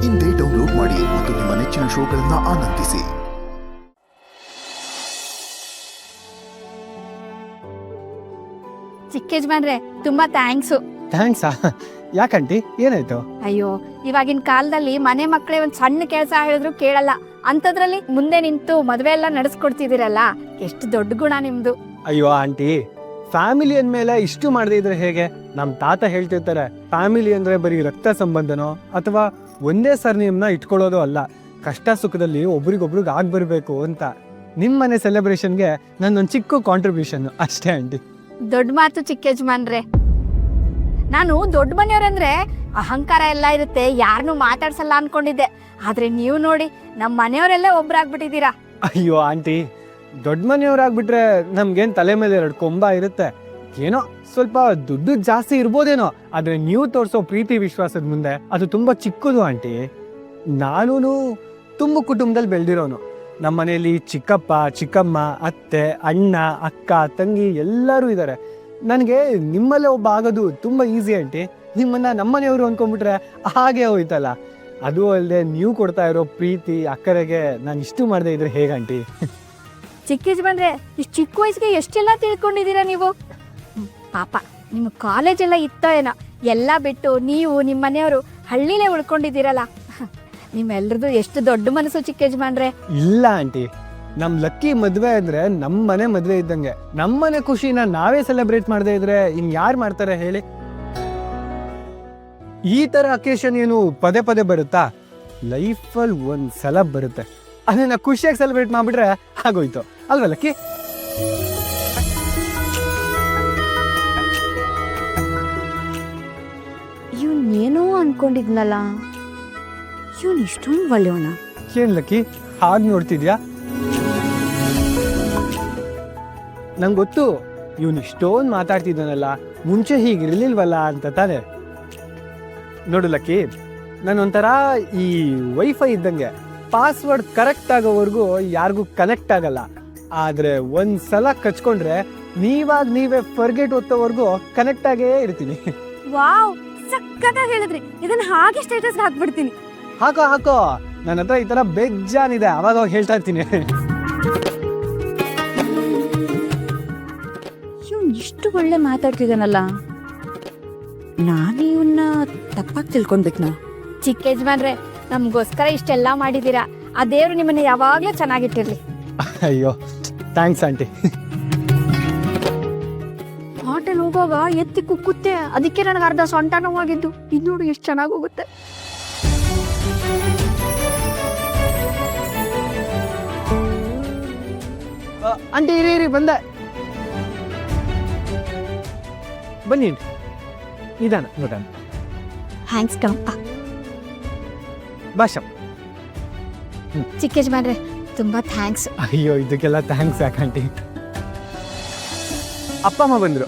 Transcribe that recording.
ಇಂದೇ ಡೌನ್ಲೋಡ್ ಮಾಡಿ ಮತ್ತು ನಿಮ್ಮ ನೆಚ್ಚಿನ ಶೋಗಳನ್ನು ಆನಂದಿಸಿ. ಚಿಕ್ಕ ಯಜಮಾನ್ರೆ ತುಂಬಾ ಥ್ಯಾಂಕ್ಸು. ಥ್ಯಾಂಕ್ಸಾ? ಯಾಕಂಟಿ, ಏನಾಯ್ತು? ಅಯ್ಯೋ, ಇವಾಗಿನ ಕಾಲದಲ್ಲಿ ಮನೆ ಮಕ್ಕಳೇ ಒಂದ್ ಸಣ್ಣ ಕೆಲಸ ಹೇಳಿದ್ರು ಕೇಳಲ್ಲ, ಅಂಥದ್ರಲ್ಲಿ ಮುಂದೆ ನಿಂತು ಮದುವೆ ಎಲ್ಲ ನಡೆಸ್ಕೊಡ್ತಿದ್ದೀರಲ್ಲ, ಎಷ್ಟು ದೊಡ್ಡ ಗುಣ ನಿಮ್ದು. ಅಯ್ಯೋ ಆಂಟಿ, ಫ್ಯಾಮಿಲಿ ಅಂದ್ಮೇಲೆ ಇಷ್ಟು ಮಾಡದೇ ಇದ್ರೆ ಹೇಗೆ? ನಮ್ಮ ತಾತ ಹೇಳ್ತಿರ್ತಾರೆ, ಫ್ಯಾಮಿಲಿ ಅಂದ್ರೆ ಬರೀ ರಕ್ತ ಸಂಬಂಧನೋ ಅಥವಾ ಒಂದೇ ಸರ್ನೇಮ್ನ ಇಟ್ಕೊಳ್ಳೋದು ಅಲ್ಲ, ಕಷ್ಟ ಸುಖದಲ್ಲಿ ಒಬ್ರಿಗೊಬ್ರಿಗೆ ಆಗ್ಬರ್ಬೇಕು ಅಂತ. ನಿಮ್ಮ ಮನೆ ಸೆಲೆಬ್ರೇಷನ್ಗೆ ನನ್ನೊಂದು ಚಿಕ್ಕ ಕಾಂಟ್ರಿಬ್ಯೂಷನ್ ಅಷ್ಟೇ ಆಂಟಿ. ದೊಡ್ಡ ಮಾತು ಚಿಕ್ಕ ಯಜಮಾನ್ರೆ. ನಾನು ದೊಡ್ಡ ಮನೆಯವ್ರಂದ್ರೆ ಅಹಂಕಾರ ಎಲ್ಲ ಇರುತ್ತೆ, ಯಾರನ್ನೂ ಮಾತಾಡ್ಸಲ್ಲ ಅನ್ಕೊಂಡಿದ್ದೆ. ಆದ್ರೆ ನೀವು ನೋಡಿ, ನಮ್ಮ ಮನೆಯವರೆಲ್ಲ ಒಬ್ರಾಗ್ಬಿಟ್ಟಿದ್ದೀರಾ. ಅಯ್ಯೋ ಆಂಟಿ, ದೊಡ್ಡ ಮನೆಯವ್ರಾಗ್ಬಿಟ್ರೆ ನಮ್ಗೇನ್ ತಲೆ ಮೇಲೆ 2 ಕೊಂಬ ಇರುತ್ತೆ. ಏನೋ ಸ್ವಲ್ಪ ದುಡ್ಡು ಜಾಸ್ತಿ ಇರ್ಬೋದೇನೋ, ಆದ್ರೆ ನೀವು ತೋರಿಸೋ ಪ್ರೀತಿ ವಿಶ್ವಾಸದ ಮುಂದೆ ಅದು ತುಂಬಾ ಚಿಕ್ಕದು ಆಂಟಿ. ನಾನೂ ತುಂಬ ಕುಟುಂಬದಲ್ಲಿ ಬೆಳೆದಿರೋನು. ನಮ್ಮ ಮನೆಯಲ್ಲಿ ಚಿಕ್ಕಪ್ಪ, ಚಿಕ್ಕಮ್ಮ, ಅತ್ತೆ, ಅಣ್ಣ, ಅಕ್ಕ, ತಂಗಿ ಎಲ್ಲರೂ ಇದ್ದಾರೆ. ನನಗೆ ನಿಮ್ಮಲ್ಲೇ ಒಬ್ಬ ಆಗೋದು ತುಂಬ ಈಸಿ ಆಂಟಿ. ನಿಮ್ಮನ್ನ ನಮ್ಮನೆಯವರು ಅಂದ್ಕೊಂಡ್ಬಿಟ್ರೆ ಹಾಗೆ ಹೋಯ್ತಲ್ಲ. ಅದು ಅಲ್ಲದೆ ನೀವು ಕೊಡ್ತಾ ಇರೋ ಪ್ರೀತಿ ಅಕ್ಕರೆಗೆ ನಾನು ಇಷ್ಟು ಮಾಡದೆ ಇದ್ರೆ ಹೇಗಂಟಿ? ಚಿಕ್ಕ ಯಜಮಾನ್ರೆ, ಇಷ್ಟು ಚಿಕ್ಕ ವಯಸ್ಸಿಗೆ ಎಷ್ಟೆಲ್ಲ ತಿಳ್ಕೊಂಡಿದ್ದೀರಾ ನೀವು. ಪಾಪ ನಿಮ್ಮ ಕಾಲೇಜೆಲ್ಲ ಇತ್ತೋ ಏನೋ, ಎಲ್ಲ ಬಿಟ್ಟು ನೀವು ನಿಮ್ಮ ಮನೆಯವರು ಹಳ್ಳಿಲೇ ಉಳ್ಕೊಂಡಿದ್ದೀರಲ್ಲ. ನಿಮ್ಮೆಲ್ರದ್ದು ಎಷ್ಟು ದೊಡ್ಡ ಮನಸ್ಸು ಚಿಕ್ಕ ಯಜಮಾನ್ರೆ. ಇಲ್ಲ ಆಂಟಿ, ನಮ್ ಲಕ್ಕಿ ಮದ್ವೆ ಅಂದ್ರೆ ನಮ್ಮನೆ ಮದ್ವೆ ಇದ್ದಂಗೆ. ನಮ್ಮನೆ ಖುಷಿನ ನಾವೇ ಸೆಲೆಬ್ರೇಟ್ ಮಾಡದೇ ಇದ್ರೆ ಇನ್ ಯಾರು ಮಾಡ್ತಾರೆ ಹೇಳಿ? ಈ ತರ ಅಕೇಶನ್ ಏನು ಪದೇ ಪದೇ ಬರುತ್ತಾ? ಲೈಫಲ್ಲಿ ಒಂದ್ಸಲ ಬರುತ್ತೆ, ಅದನ್ನ ಖುಷಿಯಾಗಿ ಸೆಲೆಬ್ರೇಟ್ ಮಾಡ್ಬಿಟ್ರೆ ಆಗೋಯ್ತು ಅಲ್ವಾ ಲಕ್ಕಿ? ಇವನೇನೋ ಅನ್ಕೊಂಡಿದ್ನಲ್ಲ, ಇವನ್ ಇಷ್ಟೊಂದು ಒಳ್ಳೆಯವನ. ಏನ್ ಲಕ್ಕಿ ಹಾಗೆ ನೋಡ್ತಿದ್ಯಾ? ನಂಗೆ ಗೊತ್ತು, ಇವನು ಇಷ್ಟೊಂದು ಮಾತಾಡ್ತಿದ್ದಾನಲ್ಲ, ಮುಂಚೆ ಹೀಗಿರ್ಲಿಲ್ವಲ್ಲ ಅಂತ ತಾನೆ. ನೋಡು ಲಕ್ಕಿ, ನಾನೊಂಥರ ಈ ವೈಫೈ ಇದ್ದಂಗೆ, ಪಾಸ್ವರ್ಡ್ ಕರೆಕ್ಟ್ ಆಗೋವರೆಗೂ ಯಾರಿಗೂ ಕನೆಕ್ಟ್ ಆಗಲ್ಲ. ಆದ್ರೆ ಒಂದ್ಸಲ ಕಚ್ಕೊಂಡ್ರೆ ನೀವೇ ಫರ್ಗೆಟ್ ಓದ್ತೋವರೆಗೂ ಕನೆಕ್ಟ್ ಆಗೇ ಇರ್ತೀನಿ. ವಾವ್, ಸಕ್ಕತ್ತಾಗಿ ಹೇಳಿದ್ರಿ. ಇದನ್ನ ಹಾಗೆ ಸ್ಟೇಟಸ್ ಹಾಕ್ಬಿಡ್ತೀನಿ. ಹಾಕೋ, ನನ್ನ ಹತ್ರ ಈ ತರ ಬೇಜಾನಿದೆ, ಅವಾಗ ಹೇಳ್ತಾ ಇರ್ತೀನಿ. ಇವನ್ ಇಷ್ಟು ಒಳ್ಳೆ ಮಾತಾಡ್ತಿದ್ದಾನಲ್ಲ, ನಾನು ಇವನ್ನ ತಪ್ಪಾಗಿ ತಿಳ್ಕೊಂಡ್ಬಿಟ್ನಾ? ಚಿಕ್ಕ ಯಜಮಾನ್ರೆ, ನಮ್ಗೋಸ್ಕರ ಇಷ್ಟೆಲ್ಲ ಮಾಡಿದ್ದೀರಾ. ಆ ದೇವ್ರು ನಿಮ್ಮನ್ನ ಯಾವಾಗ್ಲೂ ಚೆನ್ನಾಗಿಟ್ಟಿರ್ಲಿ. ಅಯ್ಯೋ ಥ್ಯಾಂಕ್ಸ್ ಆಂಟಿ. ಹೋಟೆಲ್ ಹೋಗುವಾಗ ಎತ್ತಿ ಕುಕ್ಕುತ್ತೆ, ಅದಕ್ಕೆ ನನಗೆ ಅರ್ಧ ಸೊಂಟ ನೋವಾಗಿದ್ದು. ಇದು ನೋಡಿ ಎಷ್ಟು ಚೆನ್ನಾಗಿ ಹೋಗುತ್ತೆ. ಆಂಟಿ ಇರಿ ಬಂದೆ. ಬನ್ನಿ ನಿಧಾನ ನೋಡೋಣ. ಥ್ಯಾಂಕ್ಸ್ ಕಣಪ್ಪ. ಭಾಷಾ. ಚಿಕ್ಕ ಯಜಮಾನ್ರೆ, ತುಂಬಾ ಥ್ಯಾಂಕ್ಸ್. ಅಯ್ಯೋ ಇದಕ್ಕೆಲ್ಲ ಥ್ಯಾಂಕ್ಸ್ ಯಾಕಂಟಿ? ಅಪ್ಪ ಅಮ್ಮ ಬಂದ್ರು.